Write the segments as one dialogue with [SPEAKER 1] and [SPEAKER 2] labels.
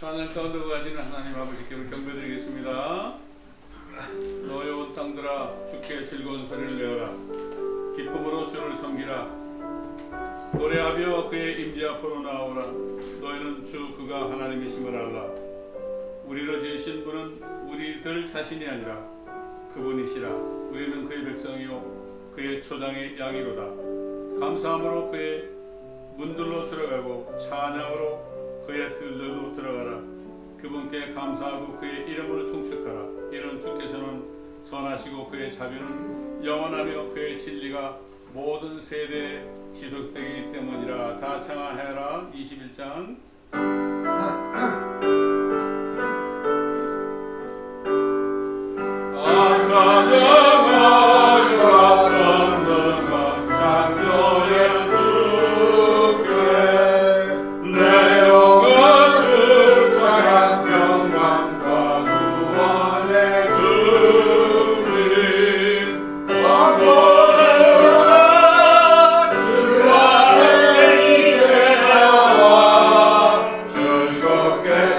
[SPEAKER 1] 하늘 가운데 거하시는 하나님 아버지께 경배드리겠습니다. 너의 온 땅들아 주께 즐거운 소리를 내어라. 기쁨으로 주를 섬기라. 노래하며 그의 임재 앞으로 나오라. 너희는 주 그가 하나님이심을 알라. 우리를 지으신 분은 우리들 자신이 아니라 그분이시라. 우리는 그의 백성이요 그의 초장의 양이로다. 감사함으로 그의 문들로 들어가고 찬양으로 그의 뜰들로 들어가라. 그분께 감사하고 그의 이름을 송축하라. 이는 주께서는 선하시고 그의 자비는 영원하며 그의 진리가 모든 세대에 지속되기 때문이라. 다 찬양하여라. 21장
[SPEAKER 2] 즐겁게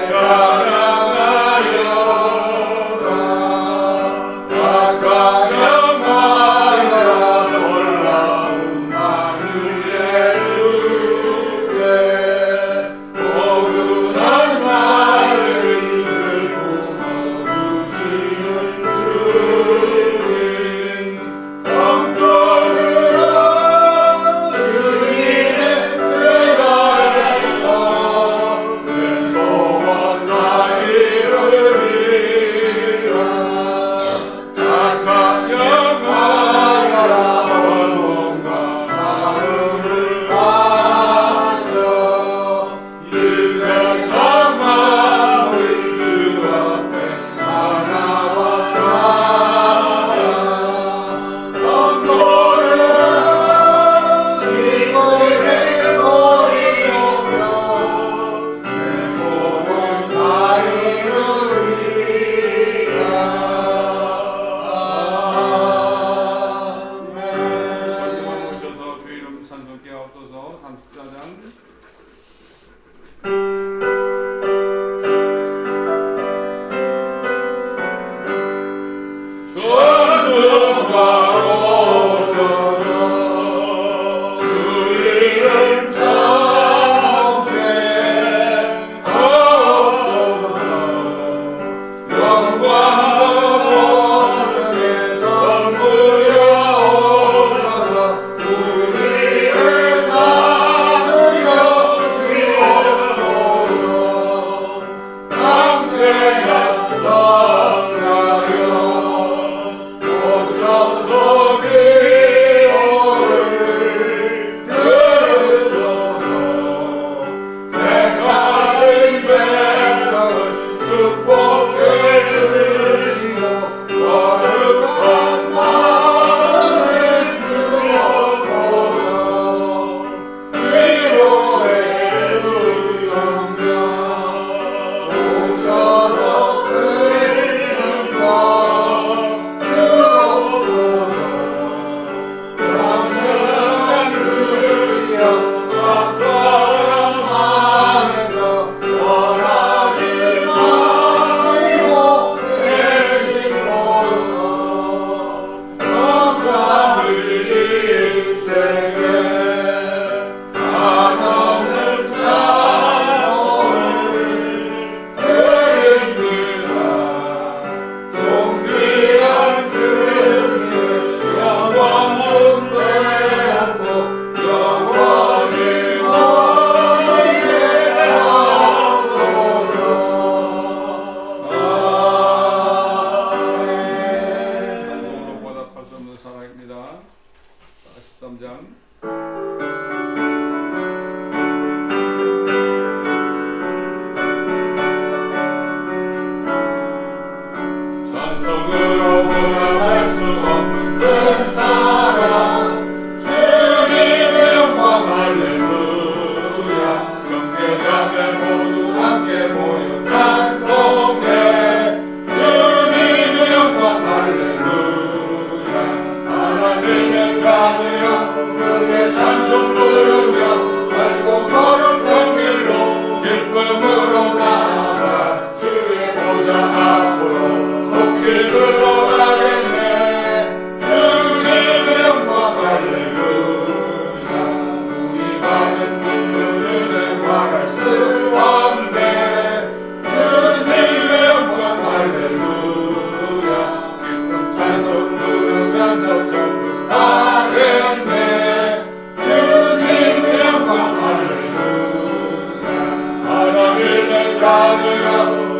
[SPEAKER 2] 찬양하며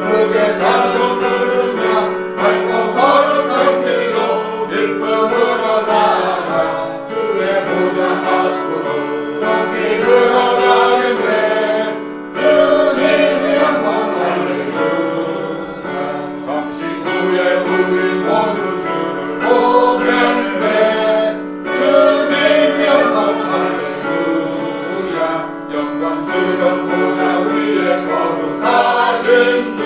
[SPEAKER 2] 크게 찬송 부르며 밝고 거룩한 길로 기쁨으로 나아가 주의 보좌 앞으로 속히 들어가겠네. 주님 영광 할렐루야. 잠시 후에 우리 모두 주를 보겠네. 주님 영광 할렐루야. 영광스러운 보좌 위에 거룩하신 주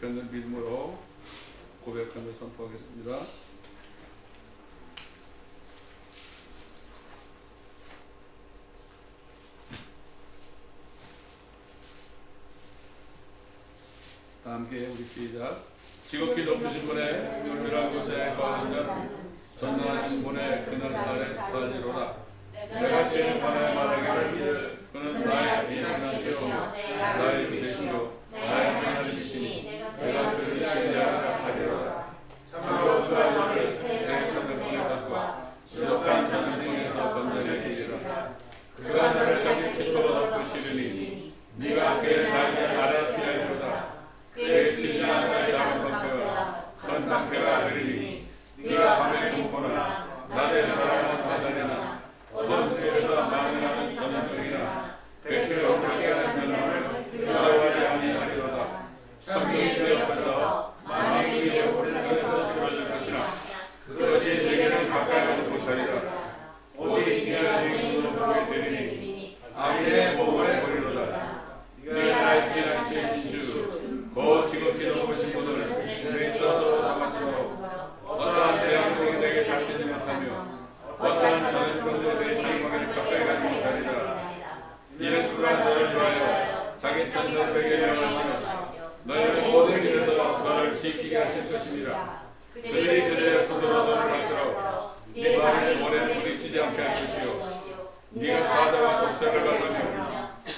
[SPEAKER 1] 편을 믿음으로 고백하며 선포하겠습니다. 다 함께 우리 시작. 지극히 높으신 분의 은밀한 곳에 거하는 자 전능하신 분의 그늘 아래 살지로다. 내가 지은 바에 말하기를 그는 나의 비난한 자요 나의 빛이요 나의 하나님이시니 내가 그를 신뢰하라 하리로다. 참으로 그가 너를 새 산을 보내다과 지독한 자는 중에서 건져내시리라. 그가 너를 자기 깃으로 덮으시리니 네가 그의 날개 아래 피하리로다. 그의 신뢰한 작은 방패와 큰 방패가 되리니 네가 밤에 공포나 낮에 날아가는 사자나 어둠 속에서 망하는 전염병이나 백주로 함께하는 변함을 두려워하지 아니하리로다. 성경이 그 옆에서 만민이 네 오른쪽에서 쓰러질 것이나 그것이 네게는 가까이 오지 못하리라. 오직 네가 네 눈으로 보게 되리니 악인의 보호를 보리로다. 네가 나의 피난 죄신 주 곧 지극히 높으신 분을 내 주어서 잡아주고 어떠한 재앙이 내게 닥치지 못하며 어떠한 전염병도 내 장막을 가까이 가지 못하리라. 이는 그가 너를 위하여 자기 천사들에게 명하시며 너희는 모든 길에서 너를 지키게 하실 것입니다. 그들이 그들의 손으로 너를 받들어 네 발에 모래 부딪히지 않게 할 것이요 네가 사자와 독사를 밟으며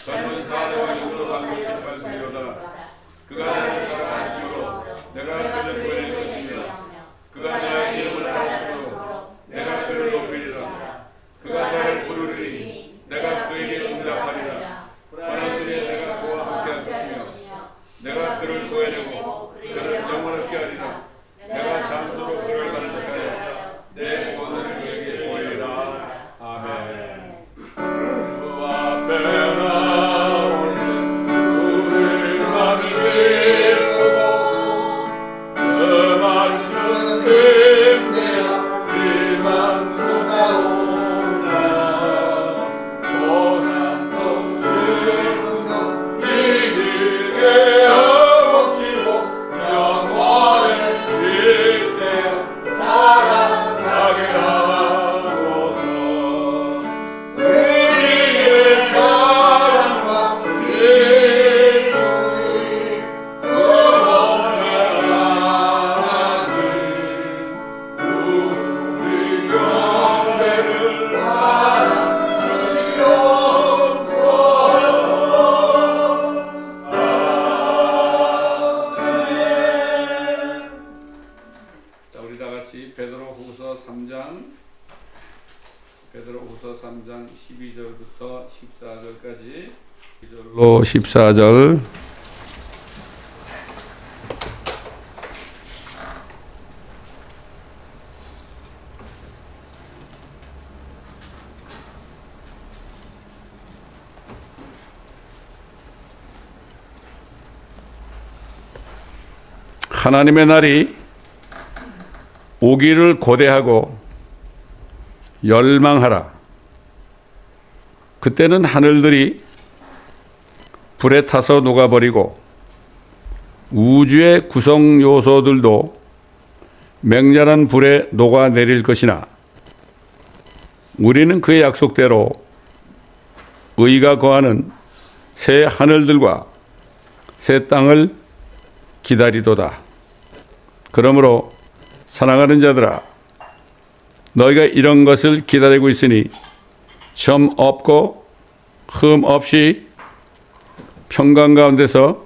[SPEAKER 1] 젊은 사자와 육으로 방고치 밟으리로다. 그가 나를 사랑하시고 내가 그를 구해낼 것이며 그가 나의 이름을 아시고 내가 그를 높이리라. 그가 나를 부르리니 내가 그에게 응답하리라. 불안한 그에 내가 그와 함께할 것이며 내가 그를 구해내고 그를 영원하게 하리라. 내가 잠수로 그를 간직하여 내 권한을 그에게 보이리라. 아멘. 그 앞에 나오는 우리 맘이 기쁘고 그 말씀 힘내어 일만 솟아온다. 고난도 슬픔도 이기게 하옵시고 영원히 빗대어 사랑하게 하소서. 우리의 사랑과 기쁨이 구원의 하나님 우리 영대를 받아주시옵소서. 아멘. 자, 우리 다 같이 베드로후서 3장 12절부터 14절까지 2절로 14절 하나님의 날이 오기를 고대하고 열망하라. 그때는 하늘들이 불에 타서 녹아버리고 우주의 구성 요소들도 맹렬한 불에 녹아내릴 것이나 우리는 그의 약속대로 의가 거하는 새 하늘들과 새 땅을 기다리도다. 그러므로 사랑하는 자들아, 너희가 이런 것을 기다리고 있으니 점 없고 흠 없이 평강 가운데서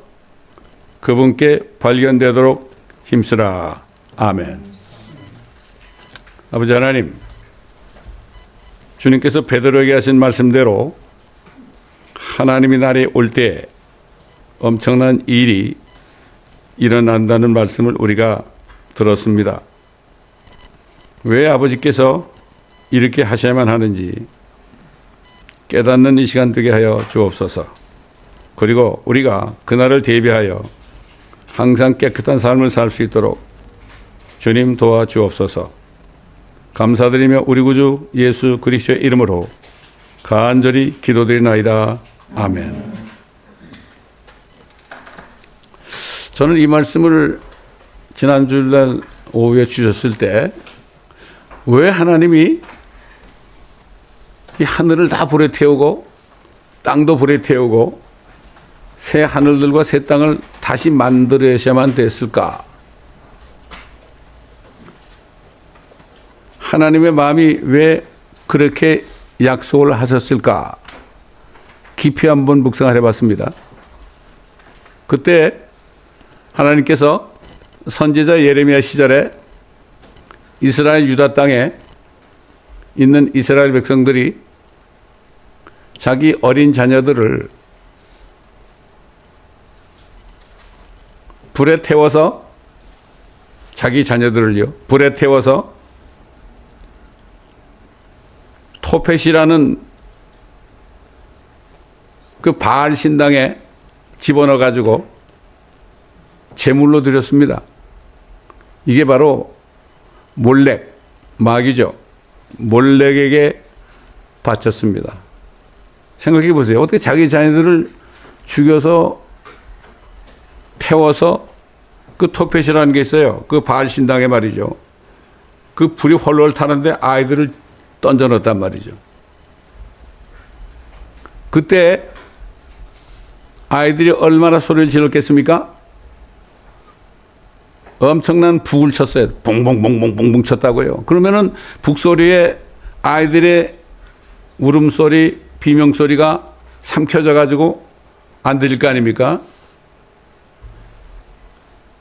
[SPEAKER 1] 그분께 발견되도록 힘쓰라. 아멘. 아버지 하나님, 주님께서 베드로에게 하신 말씀대로 하나님의 날이 올 때 엄청난 일이 일어난다는 말씀을 우리가 들었습니다. 왜 아버지께서 이렇게 하셔야만 하는지 깨닫는 이 시간 되게 하여 주옵소서. 그리고 우리가 그날을 대비하여 항상 깨끗한 삶을 살 수 있도록 주님 도와주옵소서. 감사드리며 우리 구주 예수 그리스도의 이름으로 간절히 기도드리나이다. 아멘. 저는 이 말씀을 지난 주일날 오후에 주셨을 때 왜 하나님이 이 하늘을 다 불에 태우고 땅도 불에 태우고 새 하늘들과 새 땅을 다시 만들어야만 됐을까? 하나님의 마음이 왜 그렇게 약속을 하셨을까? 깊이 한번 묵상을 해봤습니다. 그때 하나님께서 선지자 예레미야 시절에 이스라엘 유다 땅에 있는 이스라엘 백성들이 자기 어린 자녀들을 불에 태워서 자기 자녀들을요 불에 태워서 토펫이라는 그 바알 신당에 집어넣어 가지고 제물로 드렸습니다. 이게 바로 몰렉 마귀죠. 몰렉에게 바쳤습니다. 생각해 보세요. 어떻게 자기 자녀들을 죽여서 태워서 그 토펫이라는 게 있어요. 그 바알 신당에 말이죠. 그 불이 홀홀 타는데 아이들을 던져 넣었단 말이죠. 그때 아이들이 얼마나 소리를 질렀겠습니까? 엄청난 북을 쳤어요. 봉봉봉봉봉봉 쳤다고요. 그러면은 북소리에 아이들의 울음소리, 비명소리가 삼켜져 가지고 안 들릴 거 아닙니까?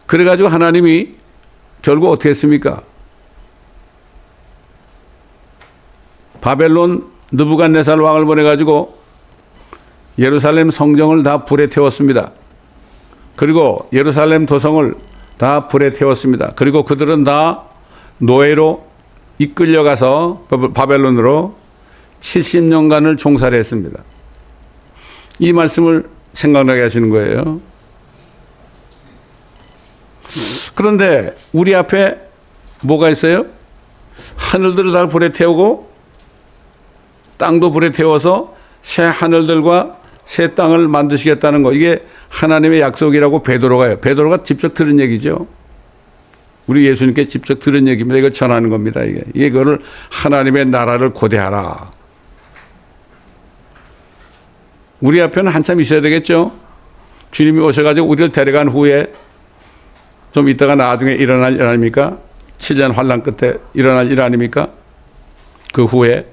[SPEAKER 1] 그래가지고 하나님이 결국 어떻게 했습니까? 바벨론 느부갓네살 왕을 보내가지고 예루살렘 성정을 다 불에 태웠습니다. 그리고 예루살렘 도성을 다 불에 태웠습니다. 그리고 그들은 다 노예로 이끌려가서 바벨론으로 70년간을 종살이 했습니다. 이 말씀을 생각나게 하시는 거예요. 그런데 우리 앞에 뭐가 있어요? 하늘들을 다 불에 태우고 땅도 불에 태워서 새 하늘들과 새 땅을 만드시겠다는 거. 이게 하나님의 약속이라고 베드로가 해요. 베드로가 직접 들은 얘기죠. 우리 예수님께 직접 들은 얘기입니다. 이걸 전하는 겁니다. 이거를 하나님의 나라를 고대하라. 우리 앞에는 한참 있어야 되겠죠. 주님이 오셔가지고 우리를 데려간 후에 좀 있다가 나중에 일어날 일 아닙니까? 7년 환란 끝에 일어날 일 아닙니까? 그 후에.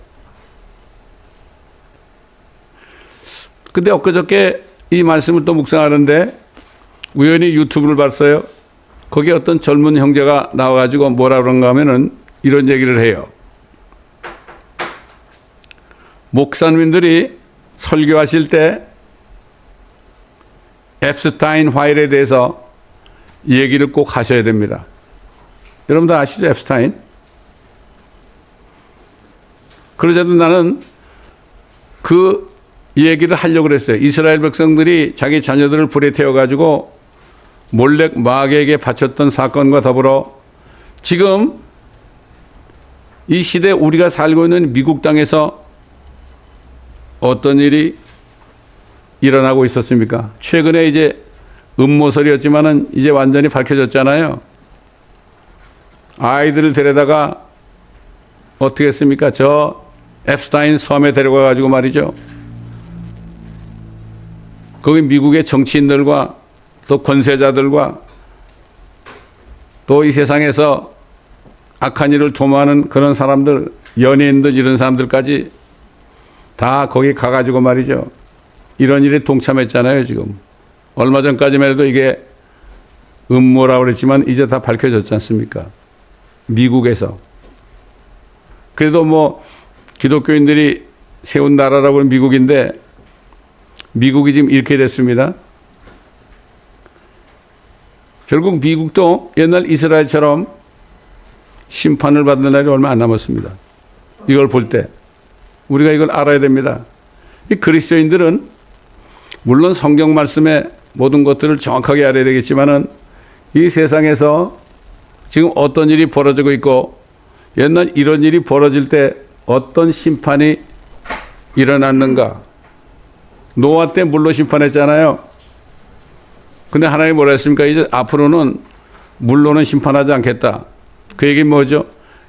[SPEAKER 1] 근데 엊그저께 이 말씀을 또 묵상하는데 우연히 유튜브를 봤어요. 거기에 어떤 젊은 형제가 나와가지고 뭐라 그런가 하면은 이런 얘기를 해요. 목사님들이 설교하실 때 앱스타인 파일에 대해서 얘기를 꼭 하셔야 됩니다. 여러분들 아시죠? 앱스타인? 그러자도 나는 그 얘기를 하려고 그랬어요. 이스라엘 백성들이 자기 자녀들을 불에 태워가지고 몰렉 마귀에게 바쳤던 사건과 더불어 지금 이 시대 우리가 살고 있는 미국 땅에서 어떤 일이 일어나고 있었습니까? 최근에 이제 음모설이었지만은 이제 완전히 밝혀졌잖아요. 아이들을 데려다가 어떻게 했습니까? 저 앱스타인 섬에 데려가 가지고 말이죠. 거기 미국의 정치인들과 또 권세자들과 또 이 세상에서 악한 일을 도모하는 그런 사람들, 연예인들 이런 사람들까지 다 거기 가가지고 말이죠. 이런 일에 동참했잖아요, 지금. 얼마 전까지만 해도 이게 음모라고 그랬지만 이제 다 밝혀졌지 않습니까? 미국에서. 그래도 뭐 기독교인들이 세운 나라라고 하는 미국인데 미국이 지금 이렇게 됐습니다. 결국 미국도 옛날 이스라엘처럼 심판을 받는 날이 얼마 안 남았습니다. 이걸 볼 때 우리가 이걸 알아야 됩니다. 이 그리스도인들은 물론 성경 말씀의 모든 것들을 정확하게 알아야 되겠지만은 이 세상에서 지금 어떤 일이 벌어지고 있고 옛날 이런 일이 벌어질 때 어떤 심판이 일어났는가. 노아 때 물로 심판했잖아요. 근데 하나님이 뭐라 했습니까? 이제 앞으로는 물로는 심판하지 않겠다. 그 얘기는 뭐죠?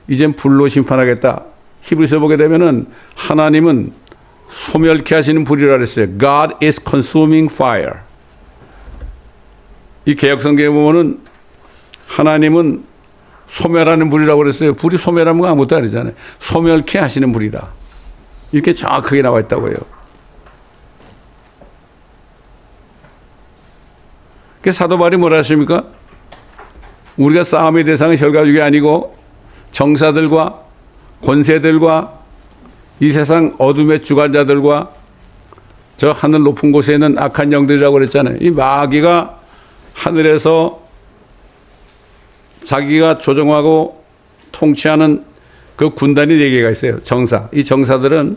[SPEAKER 1] 이젠 불로 심판하겠다. 히브리서 보게 되면은 하나님은 소멸케 하시는 불이라 그랬어요. God is consuming fire. 이 개역성경에 보면은 하나님은 소멸하는 불이라고 그랬어요. 불이 소멸하면 아무것도 아니잖아요. 소멸케 하시는 불이다. 이렇게 정확하게 나와 있다고요. 그 사도 바울이 뭐라 하십니까? 우리가 싸움의 대상은 혈가족이 아니고 정사들과 권세들과 이 세상 어둠의 주관자들과 저 하늘 높은 곳에 있는 악한 영들이라고 그랬잖아요. 이 마귀가 하늘에서 자기가 조종하고 통치하는 그 군단이 4개가 있어요. 정사. 이 정사들은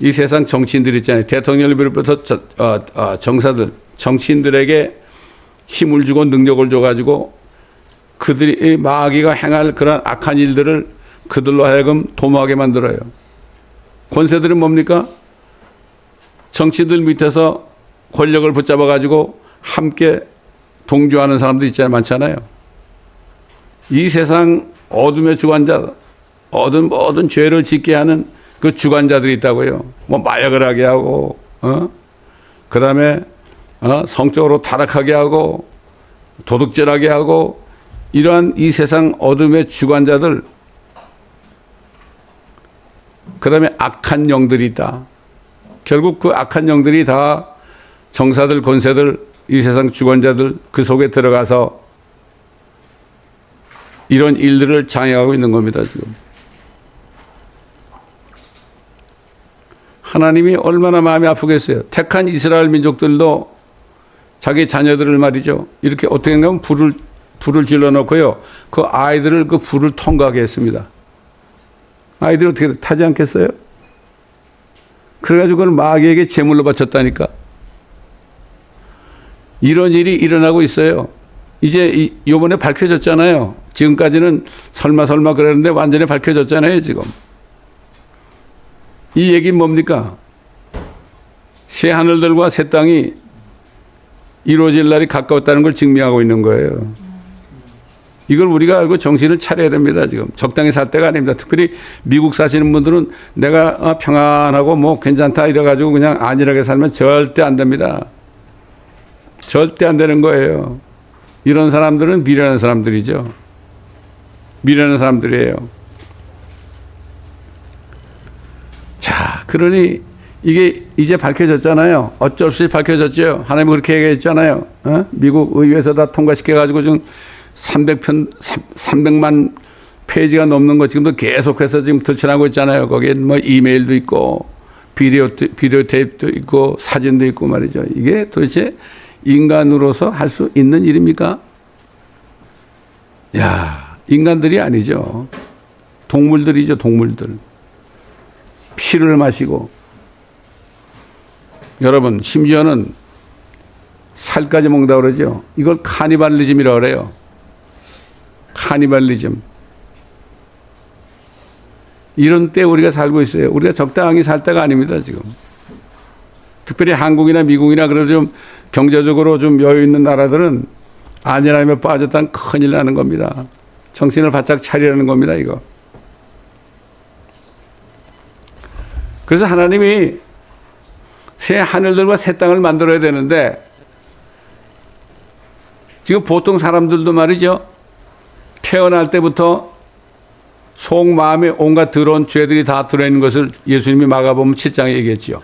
[SPEAKER 1] 이 세상 정치인들 있잖아요. 대통령을 비롯해서 정사들, 정치인들에게 힘을 주고 능력을 줘가지고 그들이 마귀가 행할 그런 악한 일들을 그들로 하여금 도모하게 만들어요. 권세들은 뭡니까? 정치인들 밑에서 권력을 붙잡아가지고 함께 동조하는 사람들 있잖아요. 많잖아요. 이 세상 어둠의 주관자, 모든 죄를 짓게 하는 그 주관자들이 있다고요. 뭐 마약을 하게 하고, 그 다음에 성적으로 타락하게 하고, 도둑질하게 하고, 이러한 이 세상 어둠의 주관자들, 그 다음에 악한 영들이 있다. 결국 그 악한 영들이 다 정사들, 권세들, 이 세상 주관자들 그 속에 들어가서 이런 일들을 장애하고 있는 겁니다, 지금. 하나님이 얼마나 마음이 아프겠어요. 택한 이스라엘 민족들도 자기 자녀들을 말이죠. 이렇게 어떻게 하면 불을 질러놓고요. 그 아이들을 그 불을 통과하게 했습니다. 아이들이 어떻게 타지 않겠어요? 그래가지고 그걸 마귀에게 제물로 바쳤다니까. 이런 일이 일어나고 있어요. 이제 요번에 밝혀졌잖아요. 지금까지는 설마 그랬는데 완전히 밝혀졌잖아요, 지금. 이 얘기는 뭡니까? 새 하늘들과 새 땅이 이루어질 날이 가까웠다는 걸 증명하고 있는 거예요. 이걸 우리가 알고 정신을 차려야 됩니다, 지금. 적당히 살 때가 아닙니다. 특별히 미국 사시는 분들은 내가 평안하고 뭐 괜찮다 이래가지고 그냥 안일하게 살면 절대 안 됩니다. 절대 안 되는 거예요. 이런 사람들은 미련한 사람들이죠. 미련한 사람들이에요. 자, 그러니 이게 이제 밝혀졌잖아요. 어쩔 수 없이 밝혀졌죠. 하나님이 그렇게 얘기했잖아요. 미국 의회에서 다 통과시켜가지고 지금 300만 페이지가 넘는 거 지금도 계속해서 지금 들춰나고 있잖아요. 거기에 뭐 이메일도 있고 비디오 테이프도 있고 사진도 있고 말이죠. 이게 도대체 인간으로서 할 수 있는 일입니까? 야, 인간들이 아니죠. 동물들이죠, 동물들. 피를 마시고. 여러분, 심지어는 살까지 먹는다고 그러죠. 이걸 카니발리즘이라고 그래요. 카니발리즘. 이런 때 우리가 살고 있어요. 우리가 적당히 살 때가 아닙니다, 지금. 특별히 한국이나 미국이나 그래도 좀 경제적으로 좀 여유 있는 나라들은 안일함에 빠졌다면 큰일 나는 겁니다. 정신을 바짝 차리라는 겁니다, 이거. 그래서 하나님이 새 하늘들과 새 땅을 만들어야 되는데 지금 보통 사람들도 말이죠. 태어날 때부터 속 마음에 온갖 더러운 죄들이 다 들어있는 것을 예수님이 마가복음 7장에 얘기했지요.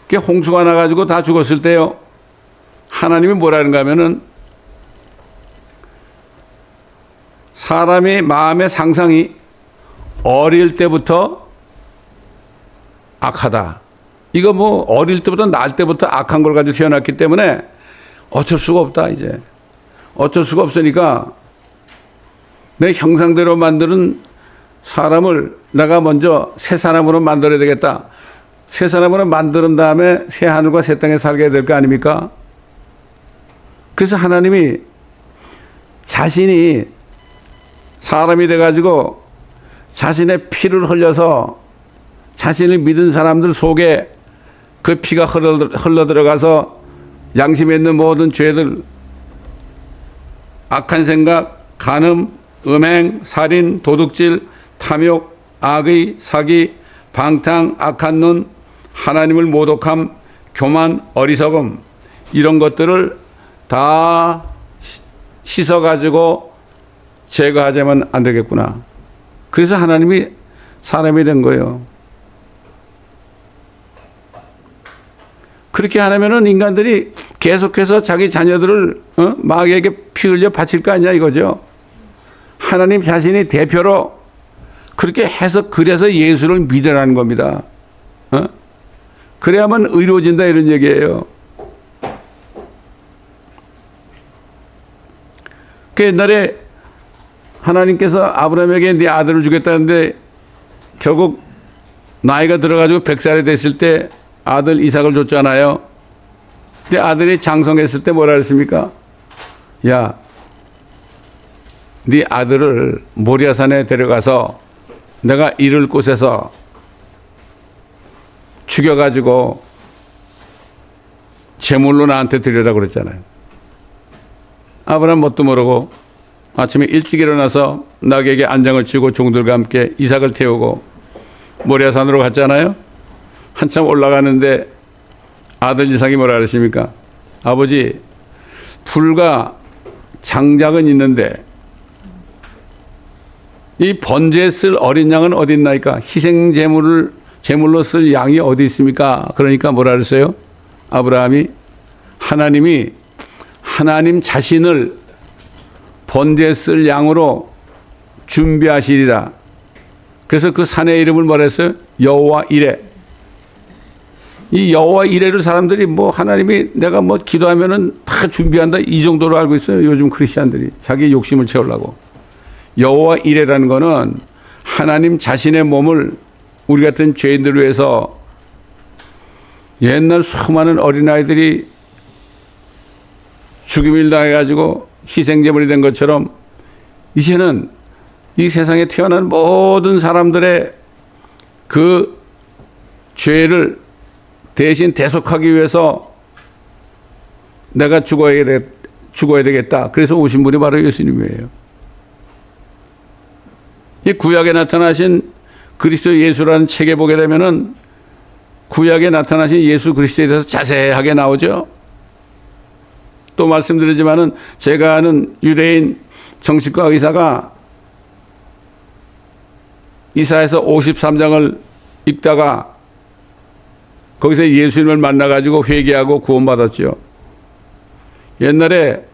[SPEAKER 1] 그게 홍수가 나가지고 다 죽었을 때요. 하나님이 뭐라는가 하면은 사람의 마음의 상상이 어릴 때부터 악하다. 이거 뭐 어릴 때부터 날 때부터 악한 걸 가지고 태어났기 때문에 어쩔 수가 없다, 이제. 어쩔 수가 없으니까 내 형상대로 만드는 사람을 내가 먼저 새 사람으로 만들어야 되겠다. 새 사람으로 만든 다음에 새 하늘과 새 땅에 살게 될 거 아닙니까? 그래서 하나님이 자신이 사람이 돼가지고 자신의 피를 흘려서 자신을 믿은 사람들 속에 그 피가 흘러 들어가서 양심에 있는 모든 죄들, 악한 생각, 간음, 음행, 살인, 도둑질, 탐욕, 악의, 사기, 방탕, 악한 눈, 하나님을 모독함, 교만, 어리석음, 이런 것들을 다 씻어가지고 제거하자면 안 되겠구나. 그래서 하나님이 사람이 된 거예요. 그렇게 하려면은 인간들이 계속해서 자기 자녀들을 마귀에게 피 흘려 바칠 거 아니야 이거죠. 하나님 자신이 대표로 그렇게 해서 그래서 예수를 믿으라는 겁니다. 그래야만 의로워진다 이런 얘기예요. 그 옛날에 하나님께서 아브라함에게 네 아들을 주겠다는데 결국 나이가 들어가지고 100살이 됐을 때 아들 이삭을 줬잖아요. 근데 아들이 장성했을 때 뭐라 그랬습니까? 야, 네 아들을 모리아산에 데려가서 내가 이를 곳에서 죽여가지고 제물로 나한테 드리라 그랬잖아요. 아브라함 뭣도 모르고 아침에 일찍 일어나서 나귀에게 안장을 치고 종들과 함께 이삭을 태우고 모리아산으로 갔잖아요. 한참 올라가는데 아들 이삭이 뭐라 그러십니까? 아버지, 불과 장작은 있는데 이 번제에 쓸 어린 양은 어디 있나이까? 희생 제물로 쓸 양이 어디 있습니까? 그러니까 뭐라 그랬어요? 아브라함이 하나님이 하나님 자신을 번제에 쓸 양으로 준비하시리라. 그래서 그 산의 이름을 뭐라 했어요? 여호와 이레. 이 여호와 이레를 사람들이 뭐 하나님이 내가 뭐 기도하면은 다 준비한다 이 정도로 알고 있어요. 요즘 크리스찬들이 자기 욕심을 채우려고. 여호와 이레라는 거는 하나님 자신의 몸을 우리 같은 죄인들을 위해서 옛날 수많은 어린아이들이 죽임을 당해가지고 희생제물이 된 것처럼 이제는 이 세상에 태어난 모든 사람들의 그 죄를 대신 대속하기 위해서 내가 죽어야 되겠다. 그래서 오신 분이 바로 예수님이에요. 이 구약에 나타나신 그리스도 예수라는 책에 보게 되면은 구약에 나타나신 예수 그리스도에 대해서 자세하게 나오죠. 또 말씀드리지만은 제가 아는 유대인 정신과 의사가 이사야서 53장을 읽다가 거기서 예수님을 만나가지고 회개하고 구원받았죠. 옛날에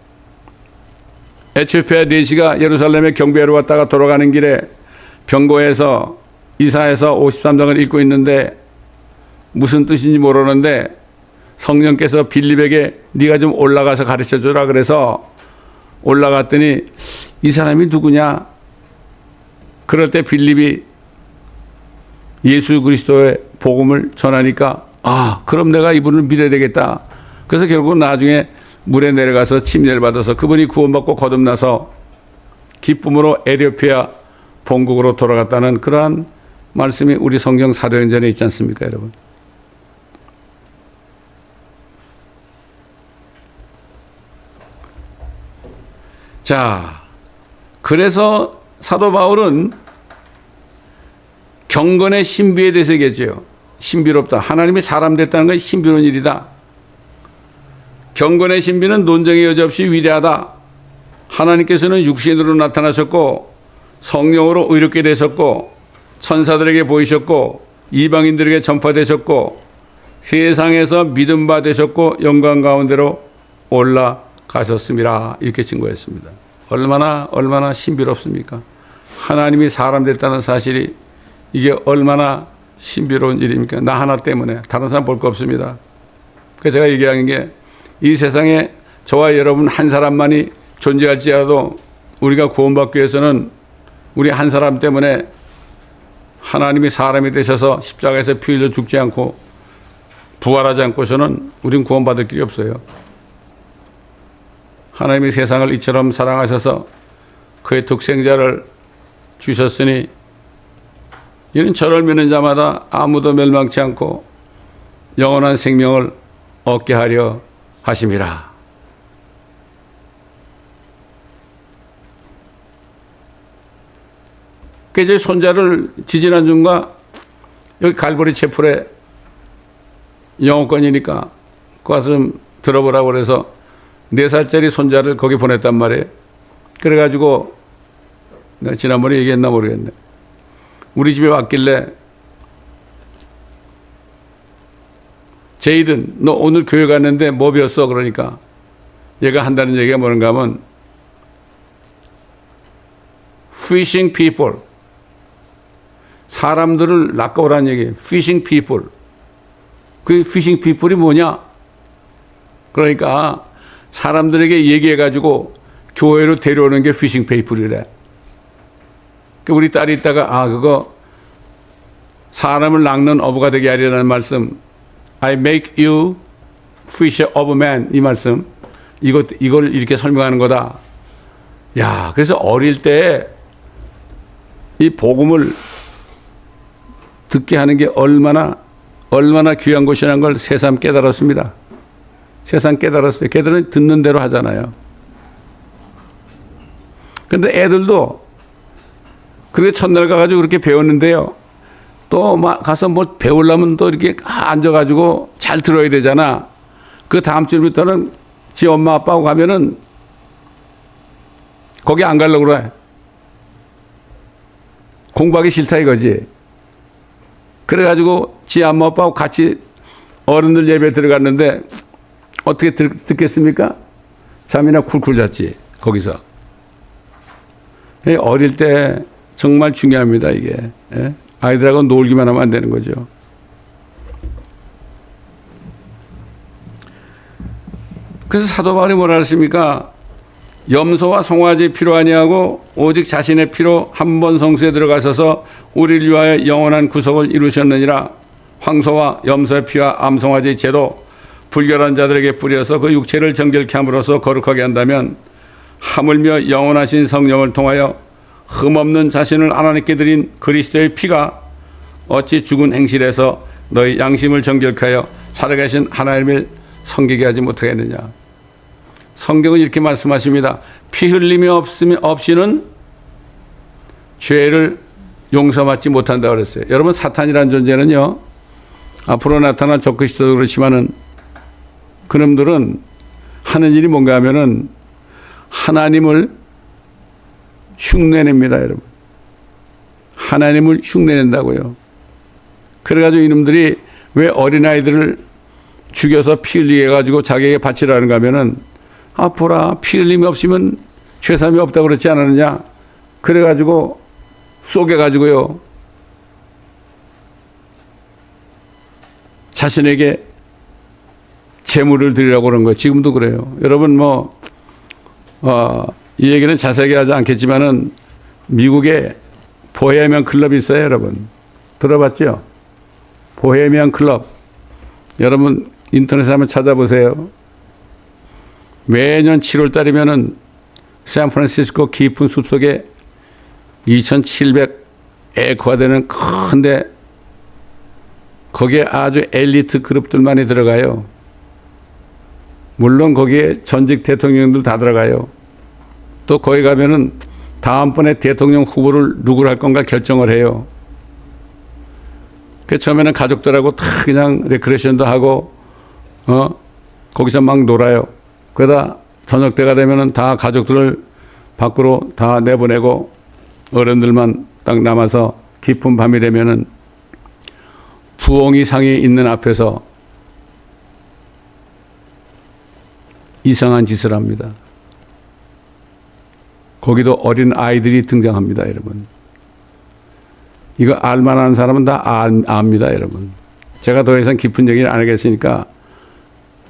[SPEAKER 1] 에티오피아 내시가 예루살렘에 경배하러 왔다가 돌아가는 길에 병고에서 이사야서 53장을 읽고 있는데 무슨 뜻인지 모르는데 성령께서 빌립에게 네가 좀 올라가서 가르쳐주라 그래서 올라갔더니 이 사람이 누구냐? 그럴 때 빌립이 예수 그리스도의 복음을 전하니까 그럼 내가 이분을 믿어야 되겠다. 그래서 결국 나중에 물에 내려가서 침례를 받아서 그분이 구원받고 거듭나서 기쁨으로 에티오피아 본국으로 돌아갔다는 그러한 말씀이 우리 성경 사도행전에 있지 않습니까, 여러분? 자, 그래서 사도 바울은 경건의 신비에 대해서 얘기했죠. 신비롭다. 하나님이 사람 됐다는 건 신비로운 일이다. 경건의 신비는 논쟁의 여지 없이 위대하다. 하나님께서는 육신으로 나타나셨고 성령으로 의롭게 되셨고 천사들에게 보이셨고 이방인들에게 전파되셨고 세상에서 믿음 받으셨고 영광 가운데로 올라가셨습니다. 이렇게 증거했습니다. 얼마나 신비롭습니까? 하나님이 사람 됐다는 사실이 이게 얼마나 신비로운 일입니까? 나 하나 때문에 다른 사람 볼 거 없습니다. 그래서 제가 얘기하는 게 이 세상에 저와 여러분 한 사람만이 존재할지라도 우리가 구원받기 위해서는 우리 한 사람 때문에 하나님이 사람이 되셔서 십자가에서 피 흘려 죽지 않고 부활하지 않고서는 우린 구원받을 길이 없어요. 하나님이 세상을 이처럼 사랑하셔서 그의 독생자를 주셨으니 이는 저를 믿는 자마다 아무도 멸망치 않고 영원한 생명을 얻게 하려 하심이라. 그 이제 손자를 지지난주인가 여기 갈보리 채플에 영어권이니까 그 와서 좀 들어보라고 그래서 4살짜리 손자를 거기 보냈단 말이에요. 그래가지고 내가 지난번에 얘기했나 모르겠네. 우리 집에 왔길래 제이든 너 오늘 교회 갔는데 뭐 배웠어? 그러니까 얘가 한다는 얘기가 뭔가 하면 fishing people, 사람들을 낚아오라는 얘기예요. fishing people. 그 fishing people이 뭐냐? 그러니까 사람들에게 얘기해가지고 교회로 데려오는 게 fishing people이래. 우리 딸이 있다가 그거 사람을 낚는 어부가 되게 하리라는 말씀, I make you fisher of man, 이 말씀, 이걸 이렇게 설명하는 거다. 야, 그래서 어릴 때 이 복음을 듣게 하는 게 얼마나 귀한 것이라는 걸 새삼 깨달았습니다. 새삼 깨달았어요. 걔들은 듣는 대로 하잖아요. 근데 애들도 그렇게 첫날 가가지고 그렇게 배웠는데요. 또 막 가서 뭐 배우려면 또 이렇게 앉아가지고 잘 들어야 되잖아. 그 다음 주부터는 지 엄마 아빠하고 가면은 거기 안 가려고 그래. 공부하기 싫다 이거지. 그래가지고 지 엄마 아빠하고 같이 어른들 예배 들어갔는데 어떻게 듣겠습니까? 잠이나 쿨쿨 잤지 거기서. 어릴 때 정말 중요합니다 이게. 아이들하고 놀기만 하면 안 되는 거죠. 그래서 사도 바울이 뭐라 했습니까? 염소와 송아지 필요 아니하고 오직 자신의 피로 한 번 성수에 들어가셔서 우리를 위하여 영원한 구속을 이루셨느니라. 황소와 염소의 피와 암송아지의 제도 불결한 자들에게 뿌려서 그 육체를 정결케 함으로써 거룩하게 한다면 하물며 영원하신 성령을 통하여 흠없는 자신을 하나님께 드린 그리스도의 피가 어찌 죽은 행실에서 너희 양심을 정결케 하여 살아계신 하나님을 섬기게 하지 못하겠느냐. 성경은 이렇게 말씀하십니다. 피 흘림이 없이는 죄를 용서받지 못한다고 그랬어요. 여러분, 사탄이라는 존재는요, 앞으로 나타날 적그리스도도 그렇지만은 그놈들은 하는 일이 뭔가 하면은 하나님을 흉내냅니다, 여러분. 하나님을 흉내낸다고요. 그래가지고 이놈들이 왜 어린아이들을 죽여서 피 흘리게 해가지고 자기에게 바치라는가 하면은 보라, 피 흘림이 없으면 죄삼이 없다고 그렇지 않았느냐. 그래가지고 쏘개가지고요, 자신에게 재물을 드리라고 그런 거예요. 지금도 그래요. 여러분 이 얘기는 자세하게 하지 않겠지만은 미국에 보헤미안 클럽이 있어요, 여러분. 들어봤죠? 보헤미안 클럽. 여러분 인터넷에 한번 찾아보세요. 매년 7월 달이면은 샌프란시스코 깊은 숲속에 2,700에커가 되는 큰데 거기에 아주 엘리트 그룹들만이 들어가요. 물론 거기에 전직 대통령들 다 들어가요. 또 거기 가면은 다음번에 대통령 후보를 누구를 할 건가 결정을 해요. 그 처음에는 가족들하고 다 그냥 레크레이션도 하고 거기서 막 놀아요. 그러다 저녁 때가 되면은 다 가족들을 밖으로 다 내보내고 어른들만 딱 남아서 깊은 밤이 되면은 부엉이 상이 있는 앞에서 이상한 짓을 합니다. 거기도 어린 아이들이 등장합니다, 여러분. 이거 알만한 사람은 다 압니다, 여러분. 제가 더 이상 깊은 얘기를 안 하겠으니까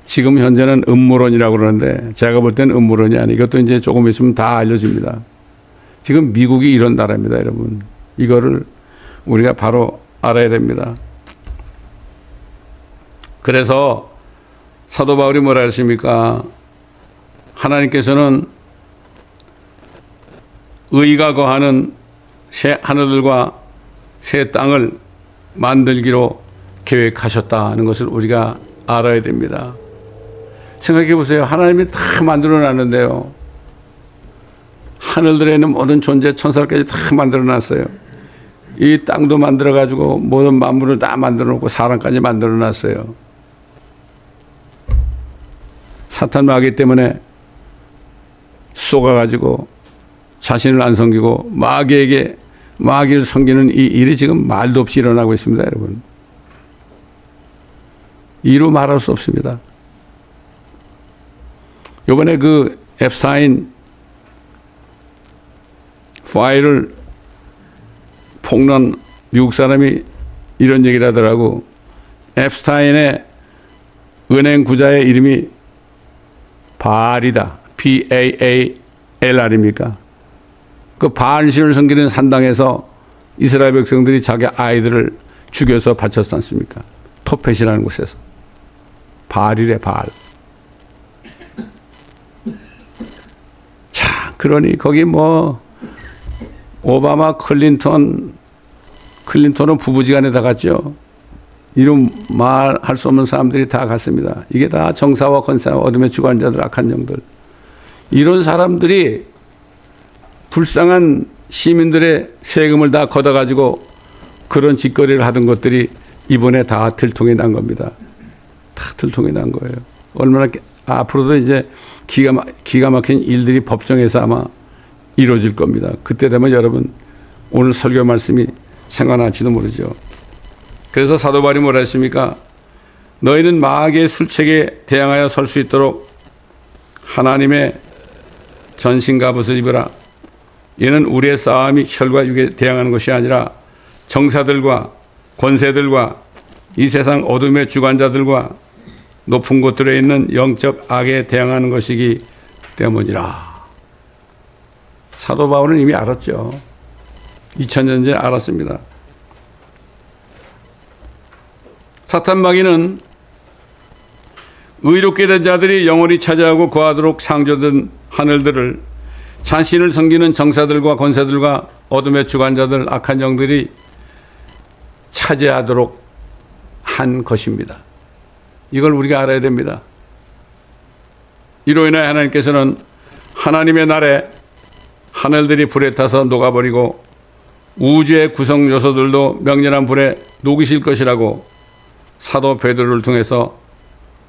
[SPEAKER 1] 지금 현재는 음모론이라고 그러는데 제가 볼 때는 음모론이 아니고 이것도 이제 조금 있으면 다 알려집니다. 지금 미국이 이런 나라입니다, 여러분. 이거를 우리가 바로 알아야 됩니다. 그래서 사도 바울이 뭐라 했습니까? 하나님께서는 의가 거하는 새 하늘들과 새 땅을 만들기로 계획하셨다는 것을 우리가 알아야 됩니다. 생각해 보세요. 하나님이 다 만들어 놨는데요. 하늘들에 있는 모든 존재 천사까지 다 만들어 놨어요. 이 땅도 만들어 가지고 모든 만물을 다 만들어 놓고 사람까지 만들어 놨어요. 사탄 마귀 때문에 속아 가지고 자신을 안 섬기고 마귀를 섬기는 이 일이 지금 말도 없이 일어나고 있습니다, 여러분. 이루 말할 수 없습니다. 이번에 그 앱스타인 파일을 폭로한 미국 사람이 이런 얘기를 하더라고. 앱스타인의 은행 구자의 이름이 바알이다. BAALR입니까? 그 바알신을 섬기는 산당에서 이스라엘 백성들이 자기 아이들을 죽여서 바쳤지 않습니까? 토펫이라는 곳에서. 바알이래, 바알. 자, 그러니 거기 뭐 오바마, 클린턴은 부부지간에 다 갔죠. 이름 말할 수 없는 사람들이 다 갔습니다. 이게 다 정사와 권사와 어둠의 주관자들, 악한 영들. 이런 사람들이 불쌍한 시민들의 세금을 다 걷어가지고 그런 짓거리를 하던 것들이 이번에 다 들통이 난 겁니다. 다 들통이 난 거예요. 얼마나 앞으로도 이제 기가 막힌 일들이 법정에서 아마 이루어질 겁니다. 그때 되면 여러분 오늘 설교 말씀이 생각날지도 모르죠. 그래서 사도 바울이 뭐라 했습니까? 너희는 마귀의 술책에 대항하여 설 수 있도록 하나님의 전신갑옷을 입으라. 이는 우리의 싸움이 혈과 육에 대항하는 것이 아니라 정사들과 권세들과 이 세상 어둠의 주관자들과 높은 곳들에 있는 영적 악에 대항하는 것이기 때문이라. 사도 바울은 이미 알았죠. 2000년 전에 알았습니다. 사탄 마귀는 의롭게 된 자들이 영원히 차지하고 거하도록 창조된 하늘들을 자신을 섬기는 정사들과 권세들과 어둠의 주관자들, 악한 영들이 차지하도록 한 것입니다. 이걸 우리가 알아야 됩니다. 이로 인해 하나님께서는 하나님의 날에 하늘들이 불에 타서 녹아버리고 우주의 구성 요소들도 명렬한 불에 녹이실 것이라고 사도 베드로를 통해서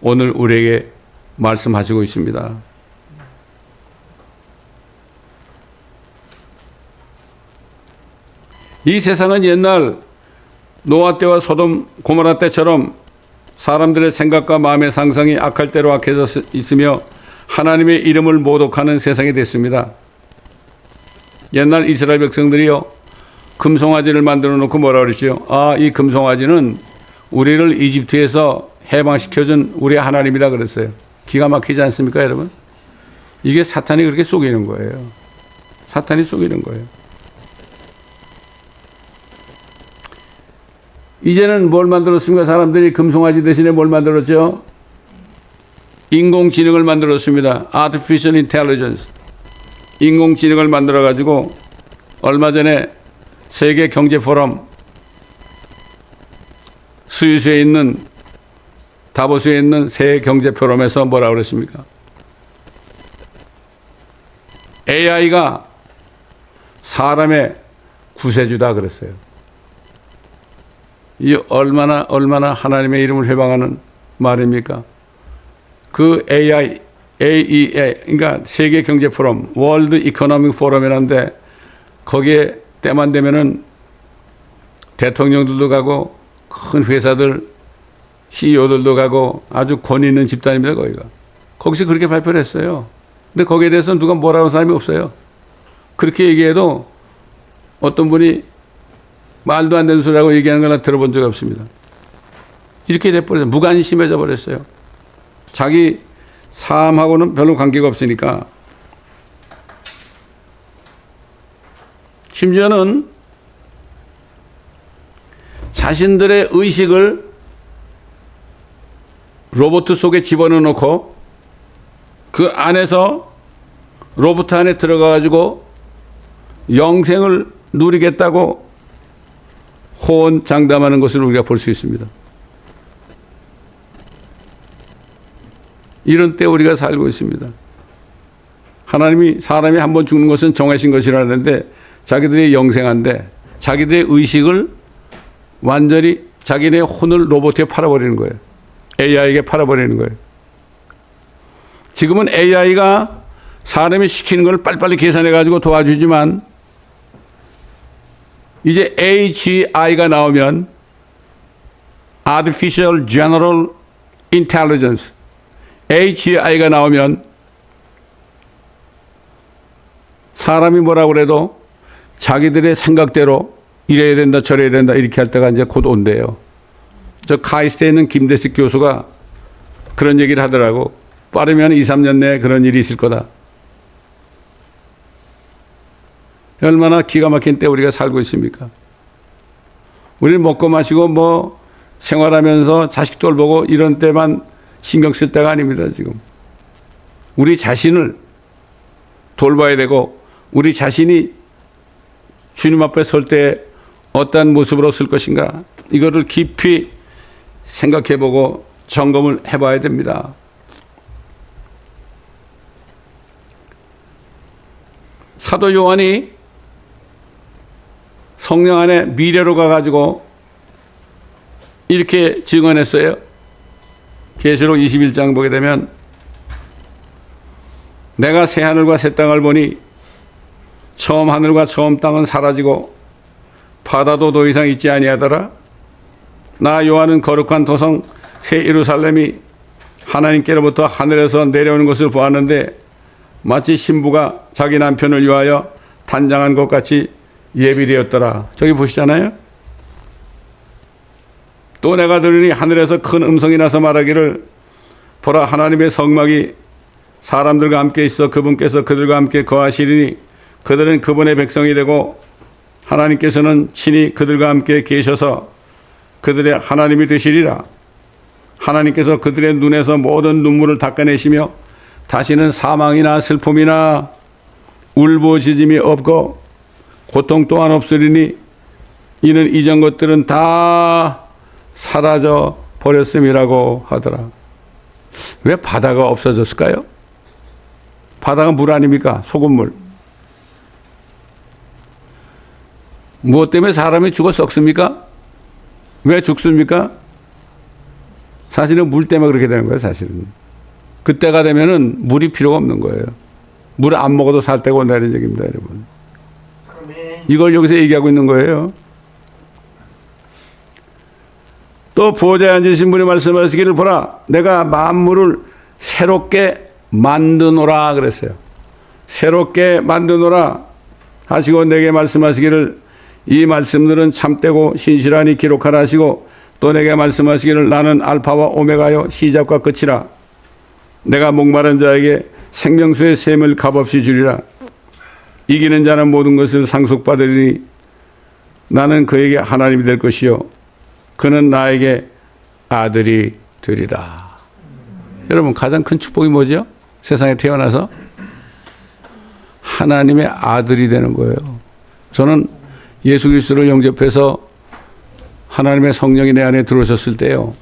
[SPEAKER 1] 오늘 우리에게 말씀하시고 있습니다. 이 세상은 옛날 노아 때와 소돔 고모라 때처럼 사람들의 생각과 마음의 상상이 악할 대로 악해져 있으며 하나님의 이름을 모독하는 세상이 됐습니다. 옛날 이스라엘 백성들이요, 금송아지를 만들어 놓고 뭐라 그러시죠? 이 금송아지는 우리를 이집트에서 해방시켜준 우리 하나님이라 그랬어요. 기가 막히지 않습니까, 여러분? 이게 사탄이 그렇게 속이는 거예요. 사탄이 속이는 거예요. 이제는 뭘 만들었습니까? 사람들이 금송아지 대신에 뭘 만들었죠? 인공지능을 만들었습니다. Artificial Intelligence. 인공지능을 만들어가지고 얼마 전에 세계 경제 포럼 스위스에 있는 다보스에 있는 세계 경제 포럼에서 뭐라고 그랬습니까? AI가 사람의 구세주다 그랬어요. 이 얼마나 하나님의 이름을 회방하는 말입니까? 그 AEA, 그러니까 세계 경제 포럼, 월드 이코노믹 포럼이라는데 거기에 때만 되면은 대통령들도 가고 큰 회사들 CEO들도 가고 아주 권위 있는 집단입니다, 거기가. 거기서 그렇게 발표를 했어요. 근데 거기에 대해서는 누가 뭐라는 사람이 없어요. 그렇게 얘기해도 어떤 분이 말도 안 되는 소리라고 얘기하는 걸 들어본 적이 없습니다. 이렇게 돼버렸어요. 무관심해져 버렸어요. 자기 삶하고는 별로 관계가 없으니까. 심지어는 자신들의 의식을 로봇 속에 집어넣어 놓고 그 안에서 로봇 안에 들어가 가지고 영생을 누리겠다고 호언장담하는 것을 우리가 볼 수 있습니다. 이런 때 우리가 살고 있습니다. 하나님이 사람이 한 번 죽는 것은 정하신 것이라는데 자기들이 영생한데 자기들의 의식을 완전히 자기네 혼을 로봇에 팔아버리는 거예요. AI에게 팔아버리는 거예요. 지금은 AI가 사람이 시키는 걸 빨리빨리 계산해가지고 도와주지만 이제 AGI가 나오면 Artificial General Intelligence AGI가 나오면 사람이 뭐라고 그래도 자기들의 생각대로 이래야 된다 저래야 된다 이렇게 할 때가 이제 곧 온대요. 저 카이스트에 있는 김대식 교수가 그런 얘기를 하더라고. 빠르면 2, 3년 내에 그런 일이 있을 거다. 얼마나 기가 막힌 때 우리가 살고 있습니까? 우리는 먹고 마시고 뭐 생활하면서 자식 돌보고 이런 때만 신경 쓸 때가 아닙니다, 지금. 우리 자신을 돌봐야 되고 우리 자신이 주님 앞에 설 때 어떠한 모습으로 설 것인가 이거를 깊이 생각해 보고 점검을 해봐야 됩니다. 사도 요한이 성령 안에 미래로 가가지고 이렇게 증언했어요. 계시록 21장 보게 되면 내가 새 하늘과 새 땅을 보니 처음 하늘과 처음 땅은 사라지고 바다도 더 이상 있지 아니하더라. 나 요한은 거룩한 도성 새 예루살렘이 하나님께로부터 하늘에서 내려오는 것을 보았는데 마치 신부가 자기 남편을 위하여 단장한 것 같이 예비되었더라. 저기 보시잖아요. 또 내가 들으니 하늘에서 큰 음성이 나서 말하기를 보라 하나님의 성막이 사람들과 함께 있어 그분께서 그들과 함께 거하시리니 그들은 그분의 백성이 되고 하나님께서는 친히 그들과 함께 계셔서 그들의 하나님이 되시리라. 하나님께서 그들의 눈에서 모든 눈물을 닦아내시며 다시는 사망이나 슬픔이나 울부짖음이 없고 고통 또한 없으리니 이는 이전 것들은 다 사라져 버렸음이라고 하더라. 왜 바다가 없어졌을까요? 바다가 물 아닙니까? 소금물. 무엇 때문에 사람이 죽어 썩습니까? 왜 죽습니까? 사실은 물 때문에 그렇게 되는 거예요, 사실은. 그때가 되면은 물이 필요가 없는 거예요. 물 안 먹어도 살 때가 온다는 얘기입니다, 여러분. 이걸 여기서 얘기하고 있는 거예요. 또 보좌에 앉으신 분이 말씀하시기를 보라, 내가 만물을 새롭게 만드노라 그랬어요. 새롭게 만드노라 하시고 내게 말씀하시기를 이 말씀들은 참되고 신실하니 기록하라 하시고 또 내게 말씀하시기를 나는 알파와 오메가요 시작과 끝이라. 내가 목마른 자에게 생명수의 샘을 값없이 주리라. 이기는 자는 모든 것을 상속받으리니 나는 그에게 하나님이 될 것이요 그는 나에게 아들이 되리라. 여러분 가장 큰 축복이 뭐죠? 세상에 태어나서 하나님의 아들이 되는 거예요. 저는 예수 그리스도를 영접해서 하나님의 성령이 내 안에 들어오셨을 때요,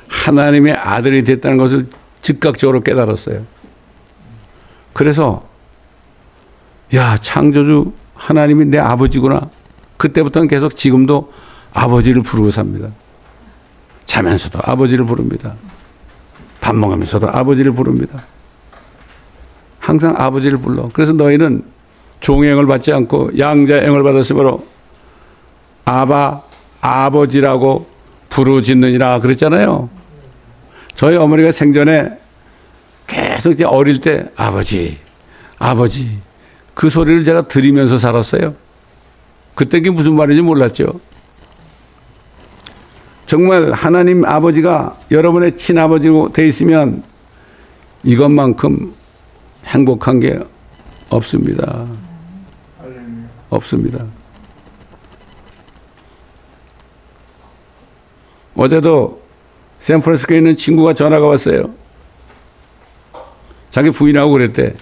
[SPEAKER 1] 하나님의 아들이 됐다는 것을 즉각적으로 깨달았어요. 그래서 야, 창조주 하나님이 내 아버지구나. 그때부터는 계속 지금도 아버지를 부르고 삽니다. 자면서도 아버지를 부릅니다. 밥 먹으면서도 아버지를 부릅니다. 항상 아버지를 불러. 그래서 너희는 종의 영을 받지 않고 양자의 영을 받았으므로 아바, 아버지라고 부르짖느니라 그랬잖아요. 저희 어머니가 생전에 계속 이제 어릴 때 아버지, 아버지 그 소리를 제가 들으면서 살았어요. 그때 그게 무슨 말인지 몰랐죠. 정말 하나님 아버지가 여러분의 친아버지로 돼 있으면 이것만큼 행복한 게 없습니다. 없습니다. 어제도 샌프란시스코에 있는 친구가 전화가 왔어요. 자기 부인하고 그랬대.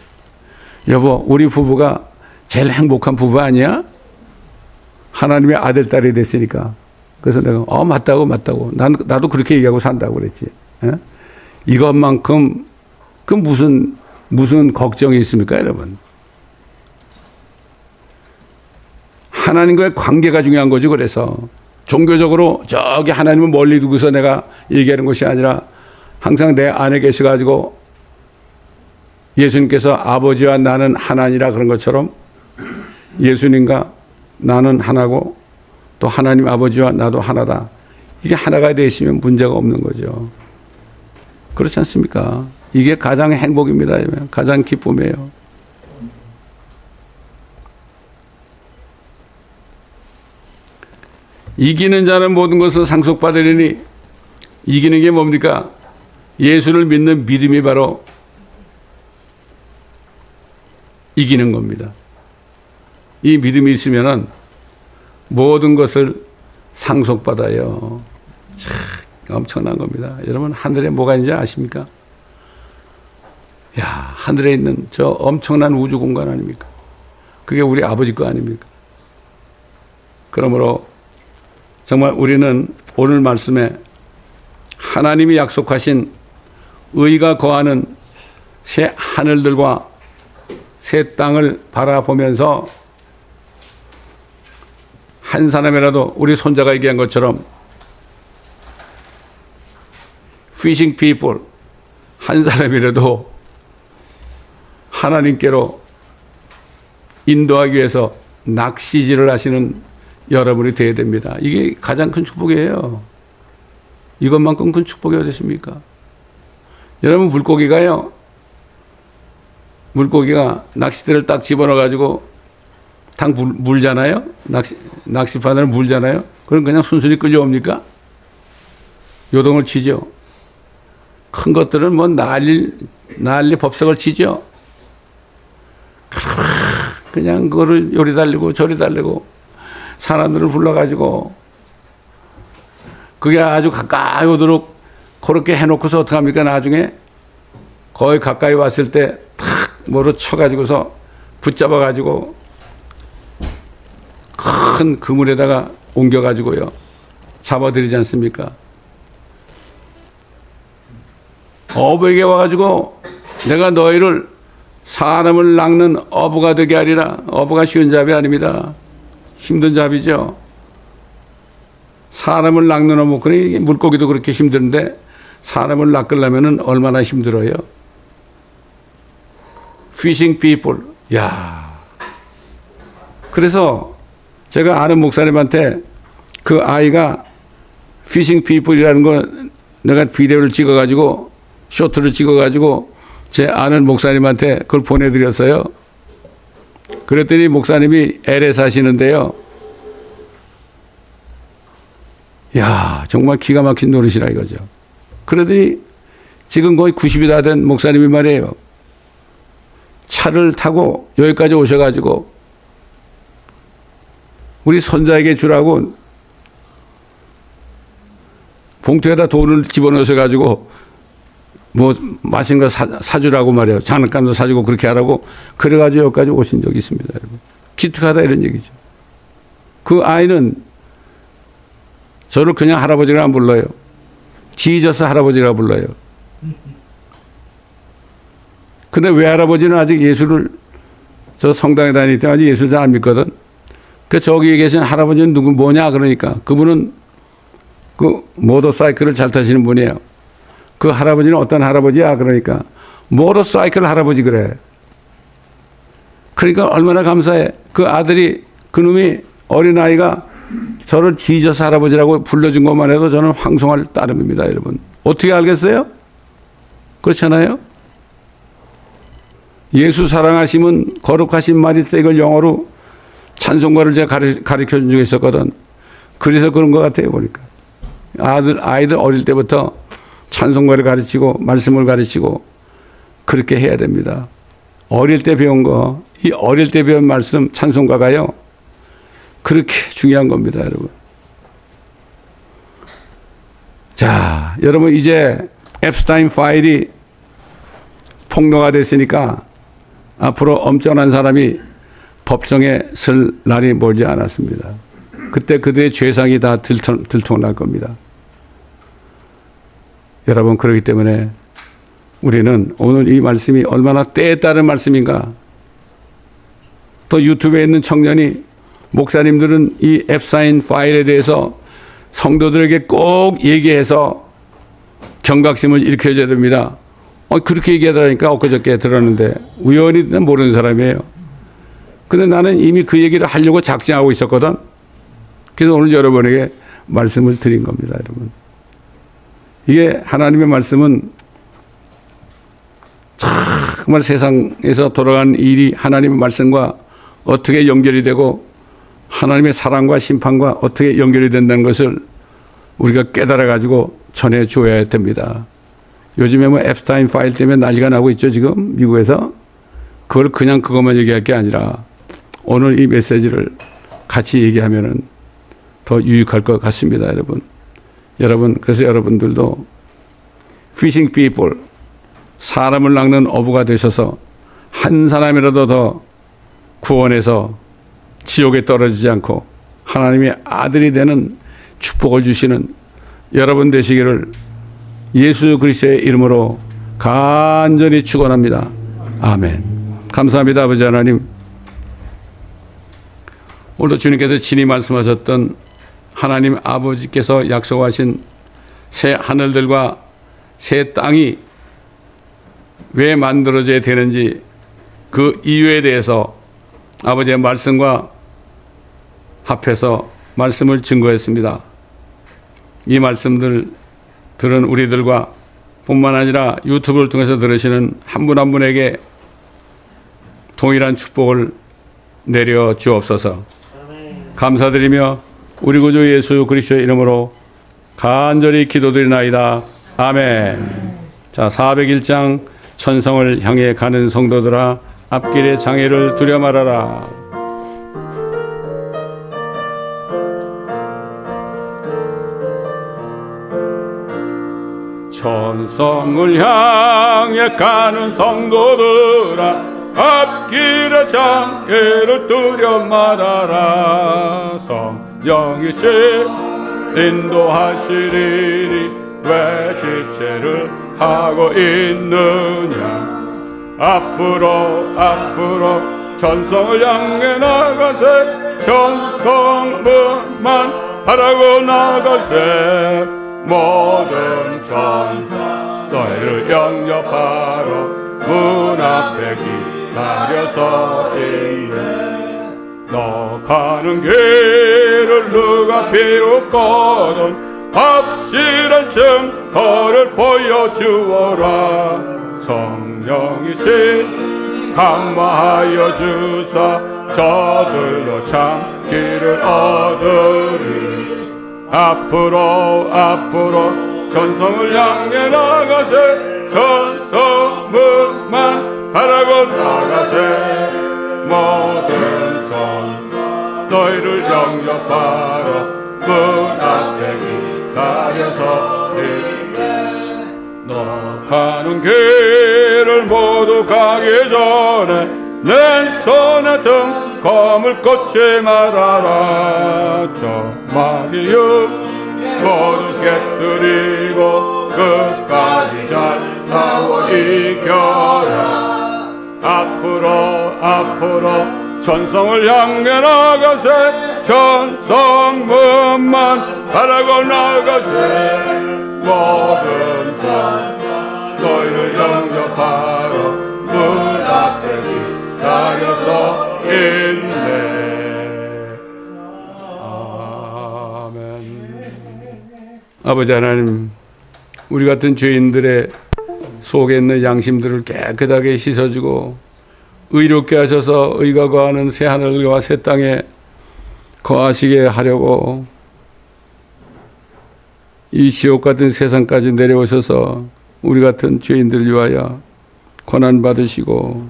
[SPEAKER 1] 여보, 우리 부부가 제일 행복한 부부 아니야? 하나님의 아들, 딸이 됐으니까. 그래서 내가 맞다고. 나도 그렇게 얘기하고 산다고 그랬지.
[SPEAKER 3] 이것만큼 그 무슨 걱정이 있습니까, 여러분? 하나님과의 관계가 중요한 거죠. 그래서 종교적으로 저기 하나님을 멀리 두고서 내가 얘기하는 것이 아니라 항상 내 안에 계셔가지고 예수님께서 아버지와 나는 하나니라 그런 것처럼 예수님과 나는 하나고 또 하나님 아버지와 나도 하나다. 이게 하나가 되시면 문제가 없는 거죠. 그렇지 않습니까? 이게 가장 행복입니다. 가장 기쁨이에요. 이기는 자는 모든 것을 상속받으리니 이기는 게 뭡니까? 예수를 믿는 믿음이 바로 이기는 겁니다. 이 믿음이 있으면은 모든 것을 상속받아요. 참 엄청난 겁니다. 여러분 하늘에 뭐가 있는지 아십니까? 야, 하늘에 있는 저 엄청난 우주 공간 아닙니까? 그게 우리 아버지 거 아닙니까? 그러므로 정말 우리는 오늘 말씀에 하나님이 약속하신 의가 거하는 새 하늘들과 새 땅을 바라보면서 한 사람이라도 우리 손자가 얘기한 것처럼 fishing people 한 사람이라도 하나님께로 인도하기 위해서 낚시질을 하시는 여러분이 되어야 됩니다. 이게 가장 큰 축복이에요. 이것만큼 큰 축복이 어디 있습니까? 여러분 물고기가 낚싯대를 딱 집어넣어가지고 당 물잖아요. 낚시바늘을 물잖아요. 그럼 그냥 순순히 끌려옵니까? 요동을 치죠. 큰 것들은 뭐 난리 법석을 치죠. 그냥 그거를 요리 달리고 저리 달리고 사람들을 불러가지고 그게 아주 가까이 오도록 그렇게 해놓고서 어떡합니까? 나중에 거의 가까이 왔을 때 탁 뭐로 쳐가지고서 붙잡아가지고 큰 그물에다가 옮겨가지고요 잡아들이지 않습니까? 어부에게 와가지고 내가 너희를 사람을 낚는 어부가 되게 하리라. 어부가 쉬운 잡이 아닙니다. 힘든 잡이죠. 사람을 낚는 어부, 그래 물고기도 그렇게 힘든데 사람을 낚으려면 얼마나 힘들어요. Fishing people. 야. 그래서 제가 아는 목사님한테 그 아이가 Fishing people이라는 거 내가 비디오를 찍어가지고 쇼트를 찍어가지고 제 아는 목사님한테 그걸 보내드렸어요. 그랬더니 목사님이 LA 사시는데요. 야, 정말 기가 막힌 노릇이라 이거죠. 그러더니 지금 거의 90이 다 된 목사님이 말이에요. 차를 타고 여기까지 오셔가지고 우리 손자에게 주라고 봉투에다 돈을 집어넣으셔가지고 뭐 맛있는 거 사주라고 말이에요. 장난감도 사주고 그렇게 하라고 그래가지고 여기까지 오신 적이 있습니다. 여러분. 기특하다 이런 얘기죠. 그 아이는 저를 그냥 할아버지라 안 불러요. 지저스 할아버지라 불러요. 근데 왜 할아버지는 아직 예수를 저 성당에 다닐 때 아직 예수를 잘 안 믿거든. 그 저기 계신 할아버지는 뭐냐 그러니까 그분은 그 모터사이클을 잘 타시는 분이에요. 그 할아버지는 어떤 할아버지야? 그러니까 모터사이클 할아버지 그래. 그러니까 얼마나 감사해. 그 아들이 그놈이 어린아이가 저를 지저스 할아버지라고 불러준 것만 해도 저는 황송할 따름입니다. 여러분. 어떻게 알겠어요? 그렇잖아요. 예수 사랑하심은 거룩하신 말이 있어. 이걸 영어로 찬송가를 제가 가르쳐 준 적이 있었거든. 그래서 그런 것 같아요. 보니까. 아이들 어릴 때부터 찬송가를 가르치고 말씀을 가르치고 그렇게 해야 됩니다. 어릴 때 배운 거, 이 어릴 때 배운 말씀 찬송가가요. 그렇게 중요한 겁니다, 여러분. 자, 여러분 이제 앱스타인 파일이 폭로가 됐으니까 앞으로 엄청난 사람이 법정에 설 날이 멀지 않았습니다. 그때 그들의 죄상이 다 들통날 겁니다. 여러분 그렇기 때문에 우리는 오늘 이 말씀이 얼마나 때에 따른 말씀인가. 또 유튜브에 있는 청년이 목사님들은 이 앱사인 파일에 대해서 성도들에게 꼭 얘기해서 경각심을 일으켜줘야 됩니다. 그렇게 얘기하더라니까 엊그저께 들었는데 우연히 모르는 사람이에요. 근데 나는 이미 그 얘기를 하려고 작정하고 있었거든. 그래서 오늘 여러분에게 말씀을 드린 겁니다, 여러분. 이게 하나님의 말씀은 정말 세상에서 돌아가는 일이 하나님의 말씀과 어떻게 연결이 되고 하나님의 사랑과 심판과 어떻게 연결이 된다는 것을 우리가 깨달아 가지고 전해 주어야 됩니다. 요즘에 뭐 앱스타인 파일 때문에 난리가 나고 있죠, 지금 미국에서. 그걸 그냥 그것만 얘기할 게 아니라 오늘 이 메시지를 같이 얘기하면은 더 유익할 것 같습니다, 여러분. 여러분, 그래서 여러분들도 fishing people, 사람을 낚는 어부가 되셔서 한 사람이라도 더 구원해서 지옥에 떨어지지 않고 하나님의 아들이 되는 축복을 주시는 여러분 되시기를 예수 그리스도의 이름으로 간절히 축원합니다. 아멘. 감사합니다, 아버지 하나님. 오늘도 주님께서 친히 말씀하셨던 하나님 아버지께서 약속하신 새 하늘들과 새 땅이 왜 만들어져야 되는지 그 이유에 대해서 아버지의 말씀과 합해서 말씀을 증거했습니다. 이 말씀들 들은 우리들과 뿐만 아니라 유튜브를 통해서 들으시는 한 분 한 분에게 동일한 축복을 내려 주옵소서. 감사드리며 우리 구주 예수 그리스도의 이름으로 간절히 기도드리나이다. 아멘. 자, 401장 천성을 향해 가는 성도들아 앞길의 장애를 두려 말아라. 천성을 향해 가는 성도들아 앞길의 장애를 두려 말아라. 성령이 인도하시리니 왜 지체를 하고 있느냐. 앞으로 천성을 향해 나가세. 천성문만 바라고 나가세. 모든 천사 너희를 영접하러 문 앞에 기다려서 있네. 너 가는 길을 누가 비웃거든 확실한 증거를 보여주어라. 성령이 감화하여 주사 저들로 참 길을 얻으리. 앞으로 전성을 향해 나가세. 전성문만 바라고 나가세. 모든 전 너희를 영접하러 문 앞에 기다려서 있네. 너 가는 길을 모두 가기 전에 내 손에 등검을 꽂지 말아라. 저 마귀의 모두 깨뜨리고 끝까지 잘 싸워 이겨라. 앞으로 천성을 향해 나가세. 천성문만 바라고 나가세. 모든 천사 너희를 영접하러 문 앞에 기다려서 있네. 아멘. 아버지 하나님, 우리 같은 죄인들의 속에 있는 양심들을 깨끗하게 씻어주고 의롭게 하셔서 의가 거하는 새 하늘과 새 땅에 거하시게 하려고 이 지옥 같은 세상까지 내려오셔서 우리 같은 죄인들 위하여 고난 받으시고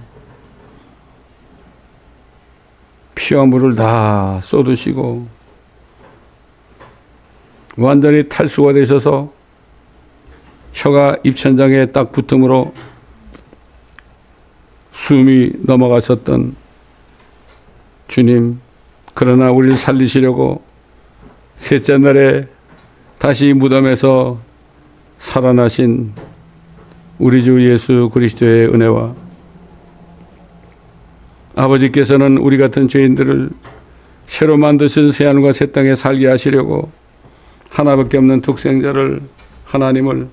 [SPEAKER 3] 피와 물을 다 쏟으시고 완전히 탈수가 되셔서 혀가 입천장에 딱 붙음으로 숨이 넘어가셨던 주님, 그러나 우리를 살리시려고 셋째 날에 다시 무덤에서 살아나신 우리 주 예수 그리스도의 은혜와 아버지께서는 우리 같은 죄인들을 새로 만드신 새하늘과 새 땅에 살게 하시려고 하나밖에 없는 독생자를 하나님을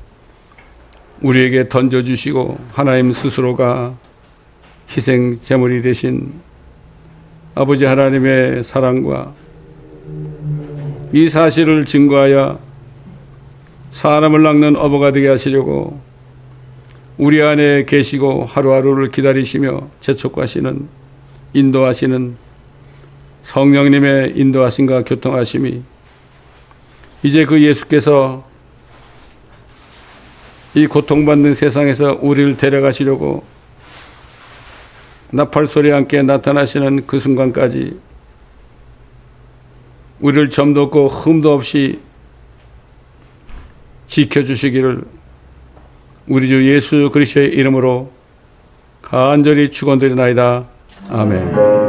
[SPEAKER 3] 우리에게 던져주시고 하나님 스스로가 희생 제물이 되신 아버지 하나님의 사랑과 이 사실을 증거하여 사람을 낚는 어부가 되게 하시려고 우리 안에 계시고 하루하루를 기다리시며 재촉하시는 인도하시는 성령님의 인도하심과 교통하심이 이제 그 예수께서 이 고통받는 세상에서 우리를 데려가시려고 나팔소리와 함께 나타나시는 그 순간까지 우리를 점도 없고 흠도 없이 지켜주시기를 우리 주 예수 그리스도의 이름으로 간절히 축원드리나이다. 아멘.